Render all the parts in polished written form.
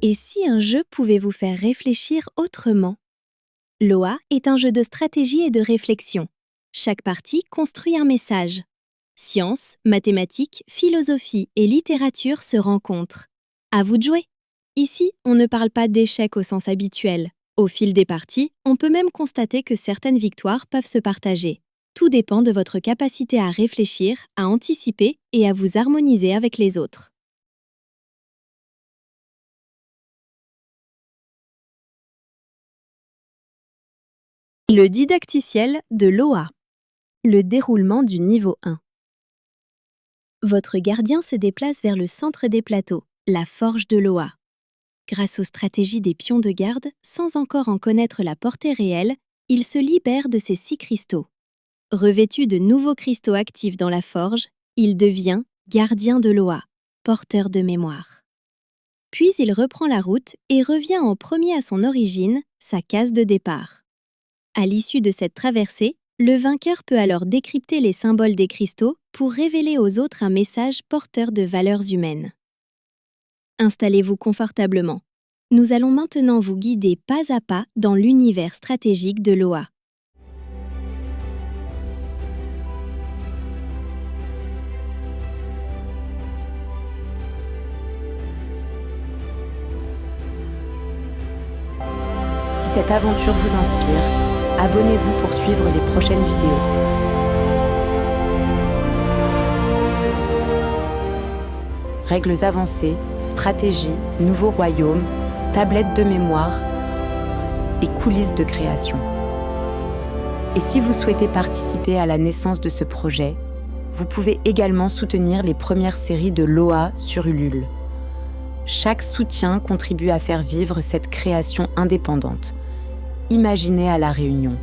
Et si un jeu pouvait vous faire réfléchir autrement? Loa est un jeu de stratégie et de réflexion. Chaque partie construit un message. Science, mathématiques, philosophie et littérature se rencontrent. À vous de jouer! Ici, on ne parle pas d'échecs au sens habituel. Au fil des parties, on peut même constater que certaines victoires peuvent se partager. Tout dépend de votre capacité à réfléchir, à anticiper et à vous harmoniser avec les autres. Le didacticiel de Loa. Le déroulement du niveau 1. Votre gardien se déplace vers le centre des plateaux, la forge de Loa. Grâce aux stratégies des pions de garde, sans encore en connaître la portée réelle, il se libère de ses 6 cristaux. Revêtu de nouveaux cristaux actifs dans la forge, il devient gardien de Loa, porteur de mémoire. Puis il reprend la route et revient en premier à son origine, sa case de départ. À l'issue de cette traversée, le vainqueur peut alors décrypter les symboles des cristaux pour révéler aux autres un message porteur de valeurs humaines. Installez-vous confortablement. Nous allons maintenant vous guider pas à pas dans l'univers stratégique de Loa. Si cette aventure vous inspire, abonnez-vous pour suivre les prochaines vidéos. Règles avancées, stratégies, nouveaux royaumes, tablettes de mémoire et coulisses de création. Et si vous souhaitez participer à la naissance de ce projet, vous pouvez également soutenir les premières séries de Loa sur Ulule. Chaque soutien contribue à faire vivre cette création indépendante, imaginée à La Réunion,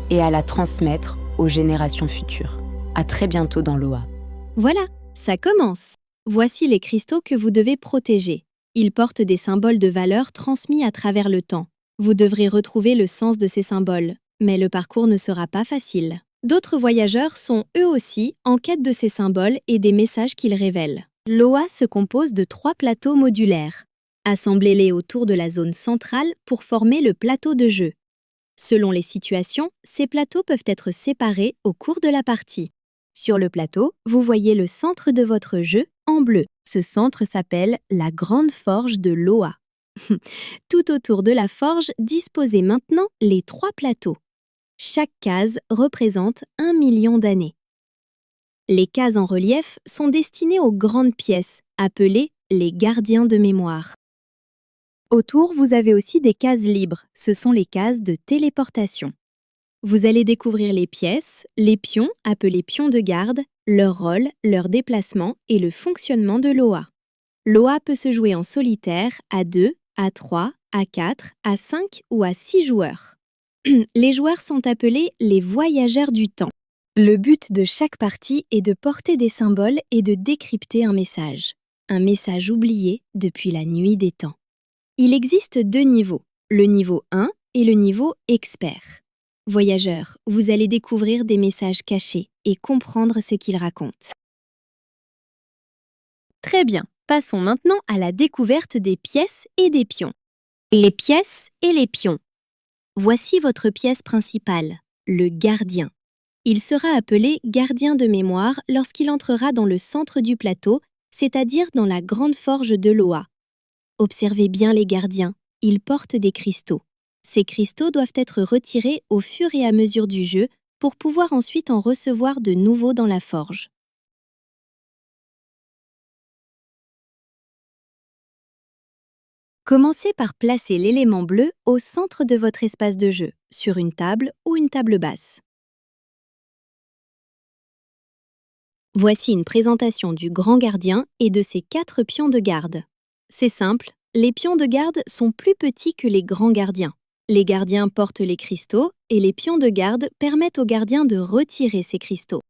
et à la transmettre aux générations futures. À très bientôt dans Loa. Voilà, ça commence! Voici les cristaux que vous devez protéger. Ils portent des symboles de valeur transmis à travers le temps. Vous devrez retrouver le sens de ces symboles, mais le parcours ne sera pas facile. D'autres voyageurs sont eux aussi en quête de ces symboles et des messages qu'ils révèlent. Loa se compose de 3 plateaux modulaires. Assemblez-les autour de la zone centrale pour former le plateau de jeu. Selon les situations, ces plateaux peuvent être séparés au cours de la partie. Sur le plateau, vous voyez le centre de votre jeu en bleu. Ce centre s'appelle la Grande Forge de Loa. Tout autour de la forge, disposez maintenant les 3 plateaux. Chaque case représente 1 million d'années. Les cases en relief sont destinées aux grandes pièces, appelées les gardiens de mémoire. Autour, vous avez aussi des cases libres, ce sont les cases de téléportation. Vous allez découvrir les pièces, les pions, appelés pions de garde, leur rôle, leur déplacement et le fonctionnement de Loa. Loa peut se jouer en solitaire à 2, à 3, à 4, à 5 ou à 6 joueurs. Les joueurs sont appelés les voyageurs du temps. Le but de chaque partie est de porter des symboles et de décrypter un message oublié depuis la nuit des temps. Il existe 2 niveaux, le niveau 1 et le niveau expert. Voyageurs, vous allez découvrir des messages cachés et comprendre ce qu'ils racontent. Très bien, passons maintenant à la découverte des pièces et des pions. Les pièces et les pions. Voici votre pièce principale, le gardien. Il sera appelé gardien de mémoire lorsqu'il entrera dans le centre du plateau, c'est-à-dire dans la grande forge de Loa. Observez bien les gardiens, ils portent des cristaux. Ces cristaux doivent être retirés au fur et à mesure du jeu pour pouvoir ensuite en recevoir de nouveaux dans la forge. Commencez par placer l'élément bleu au centre de votre espace de jeu, sur une table ou une table basse. Voici une présentation du grand gardien et de ses 4 pions de garde. C'est simple, les pions de garde sont plus petits que les grands gardiens. Les gardiens portent les cristaux et les pions de garde permettent aux gardiens de retirer ces cristaux.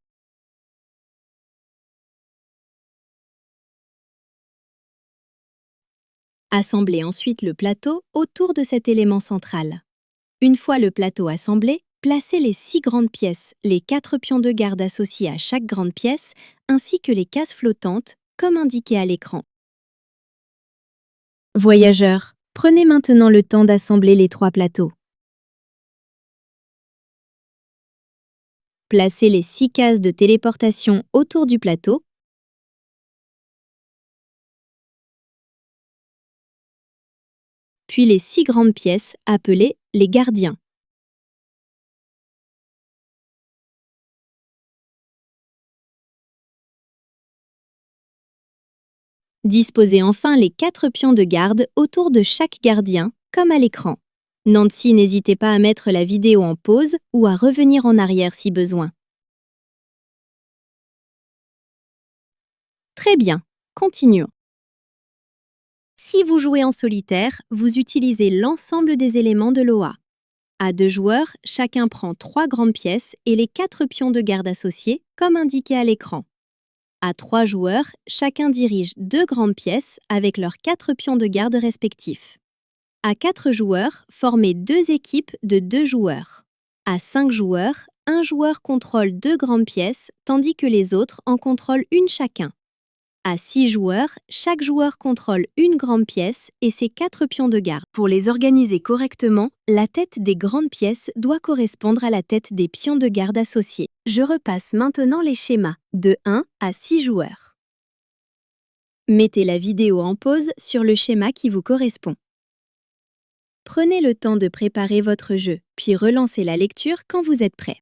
Assemblez ensuite le plateau autour de cet élément central. Une fois le plateau assemblé, placez les 6 grandes pièces, les 4 pions de garde associés à chaque grande pièce, ainsi que les cases flottantes, comme indiqué à l'écran. Voyageurs, prenez maintenant le temps d'assembler les 3 plateaux. Placez les 6 cases de téléportation autour du plateau. Puis les 6 grandes pièces appelées les gardiens. Disposez enfin les 4 pions de garde autour de chaque gardien, comme à l'écran. Nancy, n'hésitez pas à mettre la vidéo en pause ou à revenir en arrière si besoin. Très bien, continuons. Si vous jouez en solitaire, vous utilisez l'ensemble des éléments de l'OA. À 2 joueurs, chacun prend 3 grandes pièces et les 4 pions de garde associés, comme indiqué à l'écran. À 3 joueurs, chacun dirige 2 grandes pièces avec leurs 4 pions de garde respectifs. À 4 joueurs, formez 2 équipes de 2 joueurs. À 5 joueurs, un joueur contrôle 2 grandes pièces, tandis que les autres en contrôlent une chacun. À 6 joueurs, chaque joueur contrôle une grande pièce et ses 4 pions de garde. Pour les organiser correctement, la tête des grandes pièces doit correspondre à la tête des pions de garde associés. Je repasse maintenant les schémas, de 1 à 6 joueurs. Mettez la vidéo en pause sur le schéma qui vous correspond. Prenez le temps de préparer votre jeu, puis relancez la lecture quand vous êtes prêt.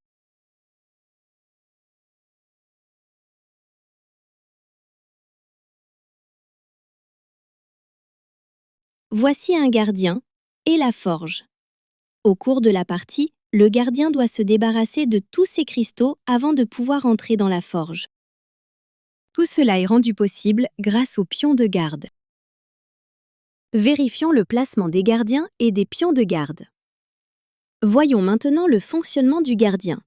Voici un gardien et la forge. Au cours de la partie, le gardien doit se débarrasser de tous ses cristaux avant de pouvoir entrer dans la forge. Tout cela est rendu possible grâce aux pions de garde. Vérifions le placement des gardiens et des pions de garde. Voyons maintenant le fonctionnement du gardien.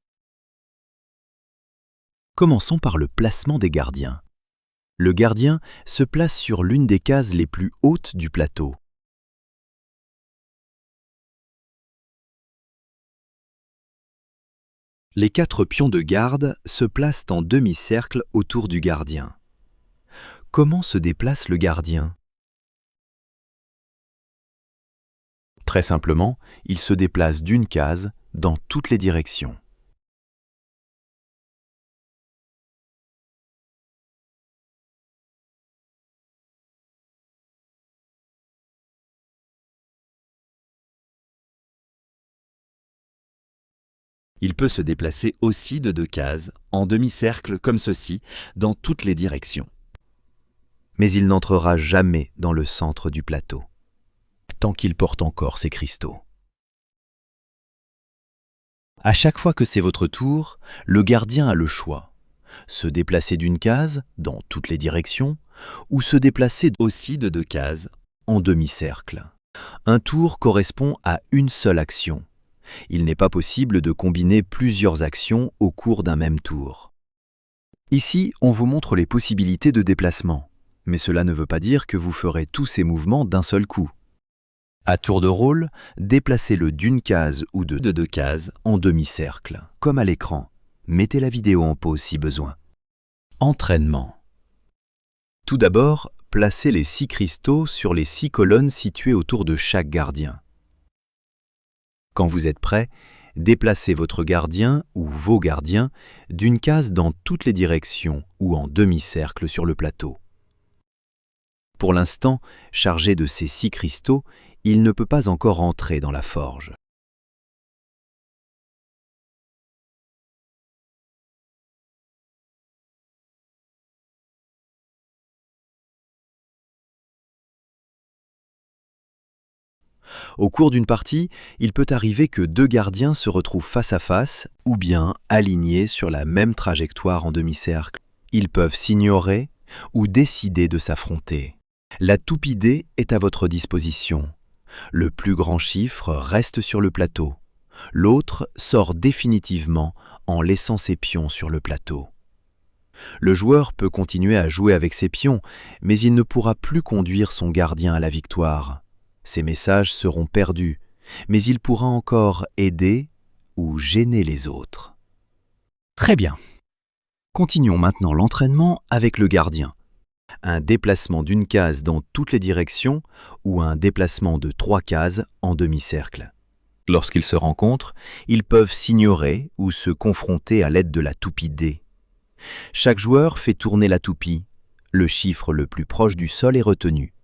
Commençons par le placement des gardiens. Le gardien se place sur l'une des cases les plus hautes du plateau. Les 4 pions de garde se placent en demi-cercle autour du gardien. Comment se déplace le gardien? Très simplement, il se déplace d'une case dans toutes les directions. Il peut se déplacer aussi de 2 cases, en demi-cercle comme ceci, dans toutes les directions. Mais il n'entrera jamais dans le centre du plateau, tant qu'il porte encore ses cristaux. À chaque fois que c'est votre tour, le gardien a le choix: se déplacer d'une case dans toutes les directions ou se déplacer Aussi de 2 cases. en demi-cercle. Un tour correspond à une seule action. Il n'est pas possible de combiner plusieurs actions au cours d'un même tour. Ici, on vous montre les possibilités de déplacement, mais cela ne veut pas dire que vous ferez tous ces mouvements d'un seul coup. À tour de rôle, déplacez-le d'une case ou de 2 cases. en demi-cercle, comme à l'écran. Mettez la vidéo en pause si besoin. Entraînement. Tout d'abord, placez les 6 cristaux sur les 6 colonnes situées autour de chaque gardien. Quand vous êtes prêt, déplacez votre gardien ou vos gardiens d'une case dans toutes les directions ou en demi-cercle sur le plateau. Pour l'instant, chargé de ces 6 cristaux, il ne peut pas encore entrer dans la forge. Au cours d'une partie, il peut arriver que 2 gardiens se retrouvent face à face ou bien alignés sur la même trajectoire en demi-cercle. Ils peuvent s'ignorer ou décider de s'affronter. La toupidée est à votre disposition. Le plus grand chiffre reste sur le plateau. L'autre sort définitivement en laissant ses pions sur le plateau. Le joueur peut continuer à jouer avec ses pions, mais il ne pourra plus conduire son gardien à la victoire. Ses messages seront perdus, mais il pourra encore aider ou gêner les autres. Très bien. Continuons maintenant l'entraînement avec le gardien. un déplacement d'une case dans toutes les directions ou un déplacement de 3 cases en demi-cercle. Lorsqu'ils se rencontrent, ils peuvent s'ignorer ou se confronter à l'aide de la toupie D. Chaque joueur fait tourner la toupie. Le chiffre le plus proche du sol est retenu.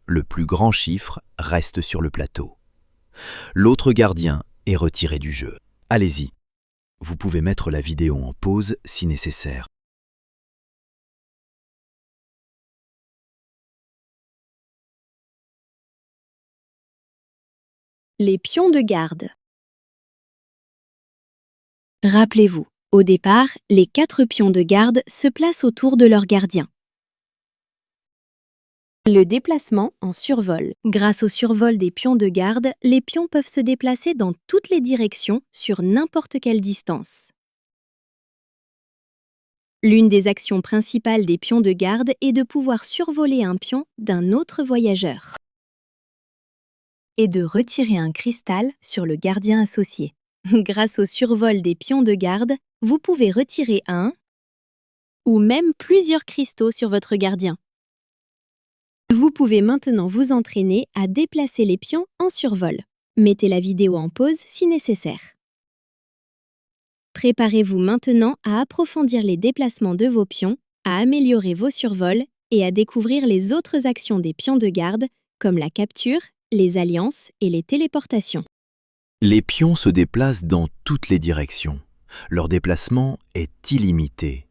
Le plus grand chiffre reste sur le plateau. L'autre gardien est retiré du jeu. Allez-y. Vous pouvez mettre la vidéo en pause si nécessaire. Les pions de garde. Rappelez-vous, au départ, les 4 pions de garde se placent autour de leur gardien. Le déplacement en survol. Grâce au survol des pions de garde, les pions peuvent se déplacer dans toutes les directions sur n'importe quelle distance. L'une des actions principales des pions de garde est de pouvoir survoler un pion d'un autre voyageur et de retirer un cristal sur le gardien associé. Grâce au survol des pions de garde, vous pouvez retirer un ou même plusieurs cristaux sur votre gardien. Vous pouvez maintenant vous entraîner à déplacer les pions en survol. Mettez la vidéo en pause si nécessaire. Préparez-vous maintenant à approfondir les déplacements de vos pions, à améliorer vos survols et à découvrir les autres actions des pions de garde, comme la capture, les alliances et les téléportations. Les pions se déplacent dans toutes les directions. Leur déplacement est illimité.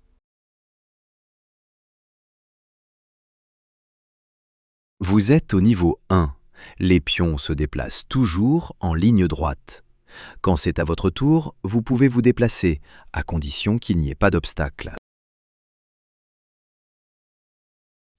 Vous êtes au niveau 1. Les pions se déplacent toujours en ligne droite. Quand c'est à votre tour, vous pouvez vous déplacer, à condition qu'il n'y ait pas d'obstacle.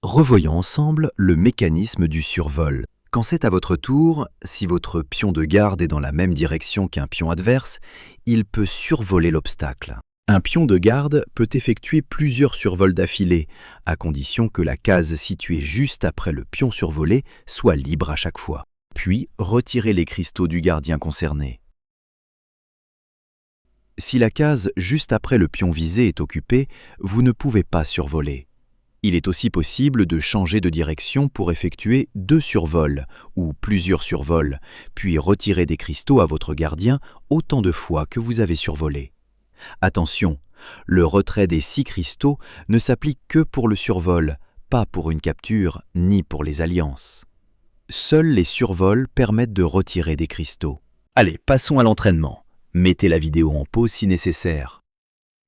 Revoyons ensemble le mécanisme du survol. Quand c'est à votre tour, si votre pion de garde est dans la même direction qu'un pion adverse, il peut survoler l'obstacle. Un pion de garde peut effectuer plusieurs survols d'affilée, à condition que la case située juste après le pion survolé soit libre à chaque fois. Puis, retirez les cristaux du gardien concerné. Si la case juste après le pion visé est occupée, vous ne pouvez pas survoler. Il est aussi possible de changer de direction pour effectuer 2 survols ou plusieurs survols, puis retirer des cristaux à votre gardien autant de fois que vous avez survolé. Attention, le retrait des 6 cristaux ne s'applique que pour le survol, pas pour une capture ni pour les alliances. Seuls les survols permettent de retirer des cristaux. Allez, passons à l'entraînement. Mettez la vidéo en pause si nécessaire.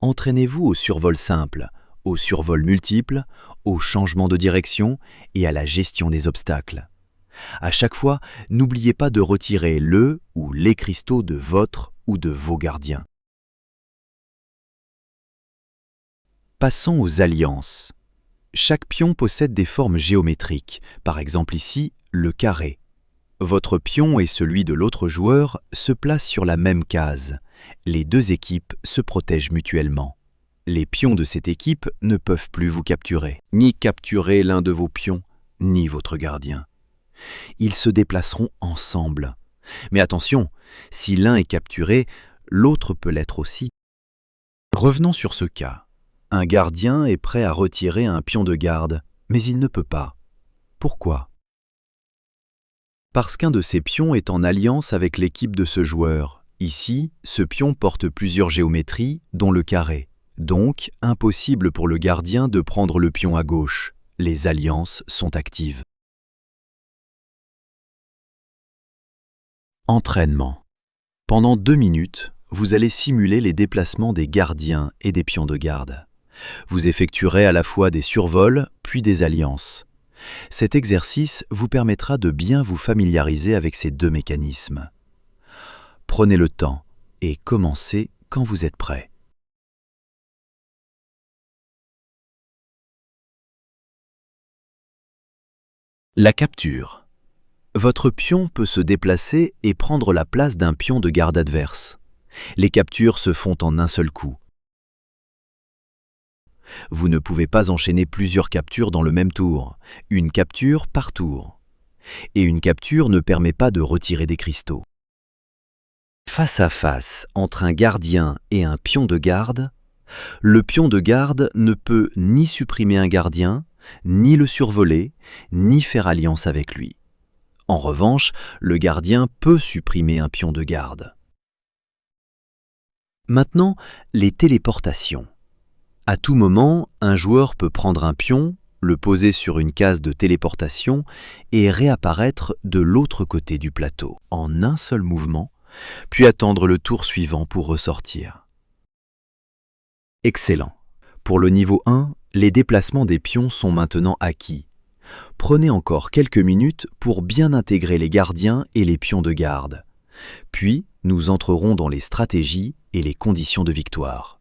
Entraînez-vous au survol simple, au survol multiple, au changement de direction et à la gestion des obstacles. À chaque fois, n'oubliez pas de retirer le ou les cristaux de votre ou de vos gardiens. Passons aux alliances. Chaque pion possède des formes géométriques, par exemple ici, le carré. Votre pion et celui de l'autre joueur se placent sur la même case. Les 2 équipes se protègent mutuellement. Les pions de cette équipe ne peuvent plus vous capturer, ni capturer l'un de vos pions, ni votre gardien. Ils se déplaceront ensemble. Mais attention, si l'un est capturé, l'autre peut l'être aussi. Revenons sur ce cas. Un gardien est prêt à retirer un pion de garde, mais il ne peut pas. Pourquoi ? Parce qu'un de ces pions est en alliance avec l'équipe de ce joueur. Ici, ce pion porte plusieurs géométries, dont le carré. Donc, impossible pour le gardien de prendre le pion à gauche. Les alliances sont actives. Entraînement. Pendant 2 minutes, vous allez simuler les déplacements des gardiens et des pions de garde. Vous effectuerez à la fois des survols, puis des alliances. Cet exercice vous permettra de bien vous familiariser avec ces 2 mécanismes. Prenez le temps et commencez quand vous êtes prêt. La capture. Votre pion peut se déplacer et prendre la place d'un pion de garde adverse. Les captures se font en un seul coup. Vous ne pouvez pas enchaîner plusieurs captures dans le même tour, une capture par tour. Et une capture ne permet pas de retirer des cristaux. Face à face entre un gardien et un pion de garde, le pion de garde ne peut ni supprimer un gardien, ni le survoler, ni faire alliance avec lui. En revanche, le gardien peut supprimer un pion de garde. Maintenant, les téléportations. À tout moment, un joueur peut prendre un pion, le poser sur une case de téléportation et réapparaître de l'autre côté du plateau, en un seul mouvement, puis attendre le tour suivant pour ressortir. Excellent. Pour le niveau 1, les déplacements des pions sont maintenant acquis. Prenez encore quelques minutes pour bien intégrer les gardiens et les pions de garde. Puis, nous entrerons dans les stratégies et les conditions de victoire.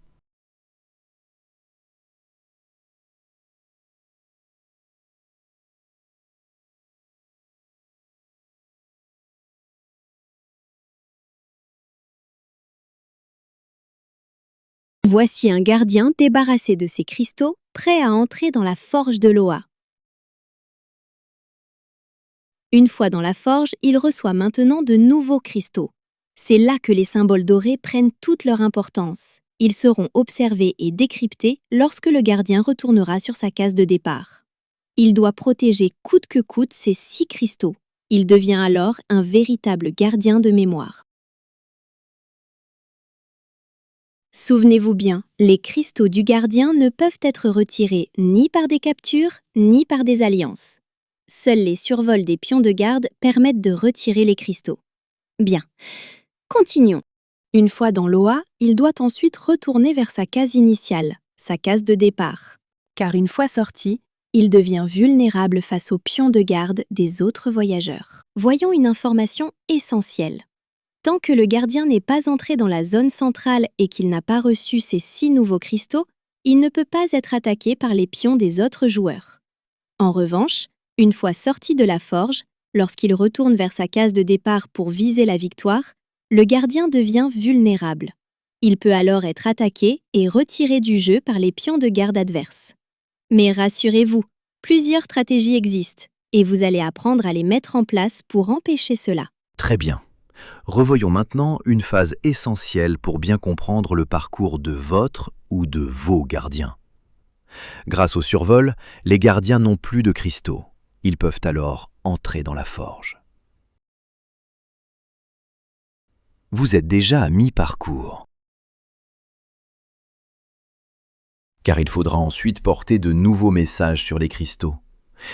Voici un gardien débarrassé de ses cristaux, prêt à entrer dans la forge de Loa. Une fois dans la forge, il reçoit maintenant de nouveaux cristaux. C'est là que les symboles dorés prennent toute leur importance. Ils seront observés et décryptés lorsque le gardien retournera sur sa case de départ. Il doit protéger coûte que coûte ces 6 cristaux. Il devient alors un véritable gardien de mémoire. Souvenez-vous bien, les cristaux du gardien ne peuvent être retirés ni par des captures, ni par des alliances. Seuls les survols des pions de garde permettent de retirer les cristaux. Bien, continuons. Une fois dans Loa, il doit ensuite retourner vers sa case initiale, sa case de départ. Car une fois sorti, il devient vulnérable face aux pions de garde des autres voyageurs. Voyons une information essentielle. Tant que le gardien n'est pas entré dans la zone centrale et qu'il n'a pas reçu ces 6 nouveaux cristaux, il ne peut pas être attaqué par les pions des autres joueurs. En revanche, une fois sorti de la forge, lorsqu'il retourne vers sa case de départ pour viser la victoire, le gardien devient vulnérable. Il peut alors être attaqué et retiré du jeu par les pions de garde adverses. Mais rassurez-vous, plusieurs stratégies existent et vous allez apprendre à les mettre en place pour empêcher cela. Très bien. Revoyons maintenant une phase essentielle pour bien comprendre le parcours de votre ou de vos gardiens. Grâce au survol, les gardiens n'ont plus de cristaux. Ils peuvent alors entrer dans la forge. Vous êtes déjà à mi-parcours. Car il faudra ensuite porter de nouveaux messages sur les cristaux.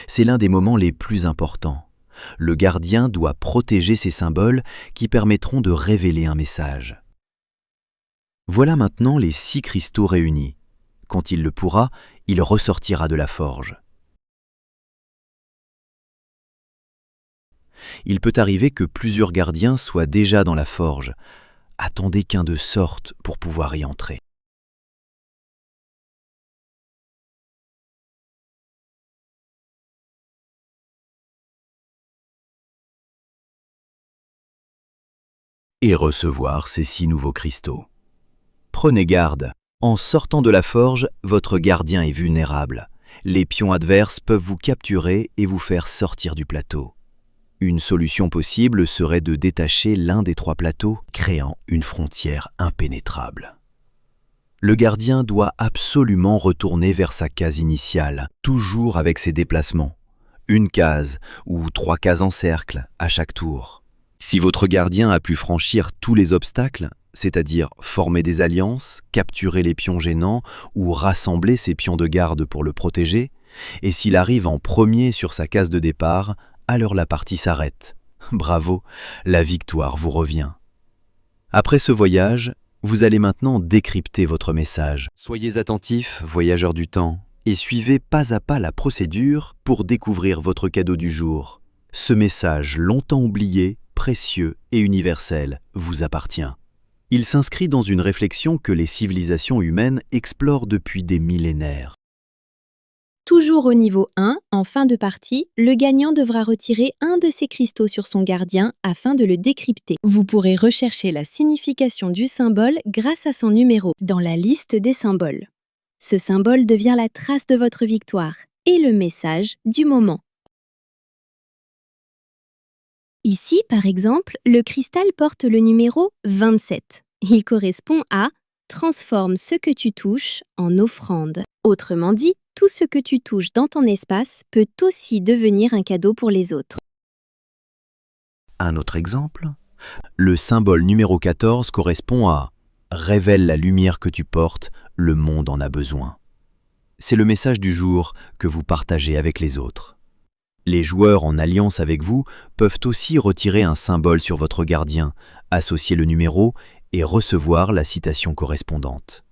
C'est l'un des moments les plus importants. Le gardien doit protéger ces symboles qui permettront de révéler un message. Voilà maintenant les 6 cristaux réunis. Quand il le pourra, il ressortira de la forge. Il peut arriver que plusieurs gardiens soient déjà dans la forge. Attendez qu'un d'eux sorte pour pouvoir y entrer. Et recevoir ces 6 nouveaux cristaux. Prenez garde. En sortant de la forge, votre gardien est vulnérable. Les pions adverses peuvent vous capturer et vous faire sortir du plateau. Une solution possible serait de détacher l'un des 3 plateaux, créant une frontière impénétrable. Le gardien doit absolument retourner vers sa case initiale, toujours avec ses déplacements. Une case ou 3 cases en cercle à chaque tour. Si votre gardien a pu franchir tous les obstacles, c'est-à-dire former des alliances, capturer les pions gênants ou rassembler ses pions de garde pour le protéger, et s'il arrive en premier sur sa case de départ, alors la partie s'arrête. Bravo, la victoire vous revient. Après ce voyage, vous allez maintenant décrypter votre message. Soyez attentifs, voyageurs du temps, et suivez pas à pas la procédure pour découvrir votre cadeau du jour. Ce message longtemps oublié, précieux et universel vous appartient. Il s'inscrit dans une réflexion que les civilisations humaines explorent depuis des millénaires. Toujours au niveau 1, en fin de partie, le gagnant devra retirer un de ses cristaux sur son gardien afin de le décrypter. Vous pourrez rechercher la signification du symbole grâce à son numéro dans la liste des symboles. Ce symbole devient la trace de votre victoire et le message du moment. Ici, par exemple, le cristal porte le numéro 27. Il correspond à « transforme ce que tu touches en offrande ». Autrement dit, Tout ce que tu touches dans ton espace peut aussi devenir un cadeau pour les autres. Un autre exemple? Le symbole numéro 14 correspond à « Révèle la lumière que tu portes, le monde en a besoin ». C'est le message du jour que vous partagez avec les autres. Les joueurs en alliance avec vous peuvent aussi retirer un symbole sur votre gardien, associer le numéro et recevoir la citation correspondante.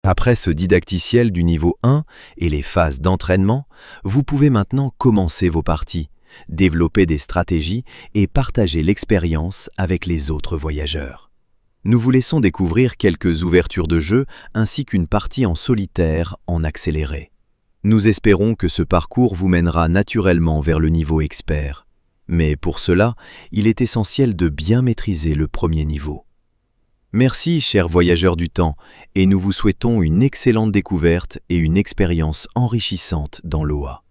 Après ce didacticiel du niveau 1 et les phases d'entraînement, vous pouvez maintenant commencer vos parties, développer des stratégies et partager l'expérience avec les autres voyageurs. Nous vous laissons découvrir quelques ouvertures de jeu ainsi qu'une partie en solitaire en accéléré. Nous espérons que ce parcours vous mènera naturellement vers le niveau expert. Mais pour cela, il est essentiel de bien maîtriser le premier niveau. Merci, chers voyageurs du temps, et nous vous souhaitons une excellente découverte et une expérience enrichissante dans l'OA.